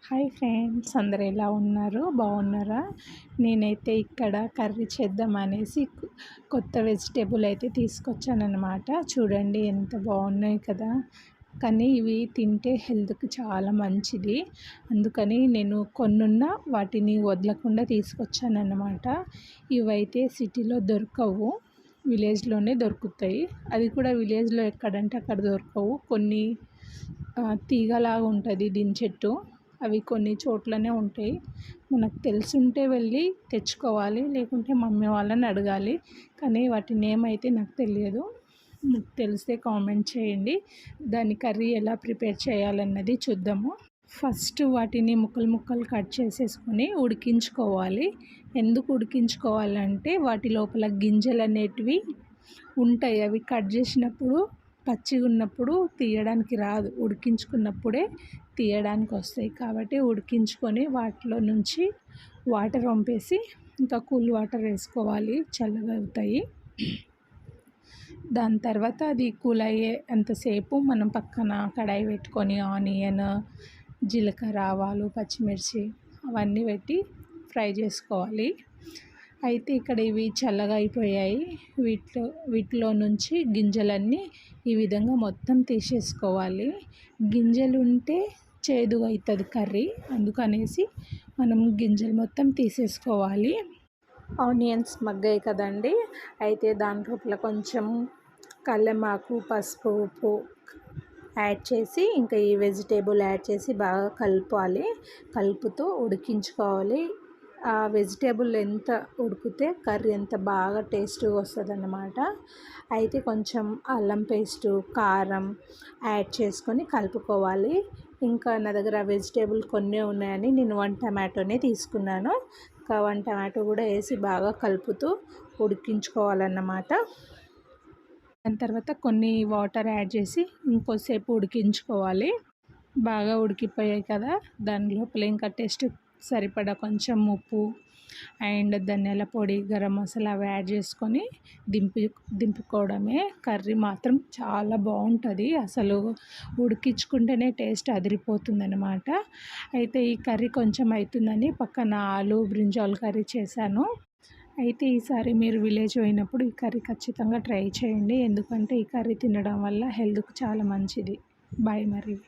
Hi friends, అందరు ఎలా ఉన్నారు? బాగున్నారా? నేనైతే ఇక్కడ కర్రీ చేద్దాం అనేసి కొత్త వెజిటేబుల్ అయితే తీసుకొచ్చానన్నమాట. చూడండి ఎంత బాగున్నాయి కదా. కానీ ఇవి తింటే హెల్త్కి చాలా మంచిది. అందుకని నేను కొన్నున్న వాటిని వదలకుండా తీసుకొచ్చానన్నమాట. ఇవైతే సిటీలో దొరకవు, విలేజ్లోనే దొరుకుతాయి. అది కూడా విలేజ్లో ఎక్కడంటే అక్కడ దొరకవు. కొన్ని తీగలాగా ఉంటుంది దీని చెట్టు, అవి కొన్ని చోట్లనే ఉంటాయి. మనకు తెలుసుంటే వెళ్ళి తెచ్చుకోవాలి, లేకుంటే మమ్మీ వాళ్ళని అడగాలి. కానీ వాటి నేమ్ అయితే నాకు తెలియదు. మీకు తెలిస్తే కామెంట్ చేయండి. దాని కర్రీ ఎలా ప్రిపేర్ చేయాలన్నది చూద్దాము. ఫస్ట్ వాటిని ముక్కలు ముక్కలు కట్ చేసేసుకొని ఉడికించుకోవాలి. ఎందుకు ఉడికించుకోవాలంటే వాటి లోపల గింజలు అనేటివి ఉంటాయి. అవి కట్ చేసినప్పుడు పచ్చిగా ఉన్నప్పుడు తీయడానికి రాదు, ఉడికించుకున్నప్పుడే తీయడానికి వస్తాయి. కాబట్టి ఉడికించుకొని వాటిలో నుంచి వాటర్ వంపేసి ఇంకా కూల్ వాటర్ వేసుకోవాలి, చల్లగా అవుతాయి. దాని తర్వాత అది కూల్ అయ్యే అంతసేపు మనం పక్కన కడాయి పెట్టుకొని ఆనియన్, జీలకర్ర, ఆవాలు, పచ్చిమిర్చి అవన్నీ పెట్టి ఫ్రై చేసుకోవాలి. అయితే ఇక్కడ ఇవి చల్లగా అయిపోయాయి. వీటిలో నుంచి గింజలన్నీ ఈ విధంగా మొత్తం తీసేసుకోవాలి. గింజలు ఉంటే చేదుగా అవుతుంది కర్రీ, అందుకనేసి మనం గింజలు మొత్తం తీసేసుకోవాలి. ఆనియన్స్ మగ్గాయి కదండి, అయితే దాంట్లో కొంచెం కల్లెమాకు, పసుపు, ఉప్పు యాడ్ చేసి ఇంకా ఈ వెజిటేబుల్ యాడ్ చేసి బాగా కలపాలి. కలుపుతూ ఉడికించుకోవాలి. ఆ వెజిటేబుల్ ఎంత ఉడికితే కర్రీ ఎంత బాగా టేస్ట్గా వస్తుంది అన్నమాట. అయితే కొంచెం అల్లం పేస్టు, కారం యాడ్ చేసుకొని కలుపుకోవాలి. ఇంకా నా దగ్గర వెజిటేబుల్ కొన్ని ఉన్నాయని నేను 1 టమాటోనే తీసుకున్నాను. ఇంకా 1 టమాటో కూడా వేసి బాగా కలుపుతూ ఉడికించుకోవాలన్నమాట. దాని తర్వాత కొన్ని వాటర్ యాడ్ చేసి ఇంకొద్దిసేపు ఉడికించుకోవాలి. బాగా ఉడికిపోయాయి కదా, దాని లోపల ఇంకా టేస్ట్ సరిపడా కొంచెం ఉప్పు అండ్ ధనియాల పొడి, గరం మసాలా అవి యాడ్ చేసుకొని దింపుకోవడమే. కర్రీ మాత్రం చాలా బాగుంటుంది, అసలు ఉడికించుకుంటేనే టేస్ట్ అదిరిపోతుంది అనమాట. అయితే ఈ కర్రీ కొంచెం అవుతుందని పక్కన ఆలు బ్రింజాల్ కర్రీ చేశాను. అయితే ఈసారి మీరు విలేజ్ పోయినప్పుడు ఈ కర్రీ ఖచ్చితంగా ట్రై చేయండి, ఎందుకంటే ఈ కర్రీ తినడం వల్ల హెల్త్కి చాలా మంచిది. బాయ్ మరి.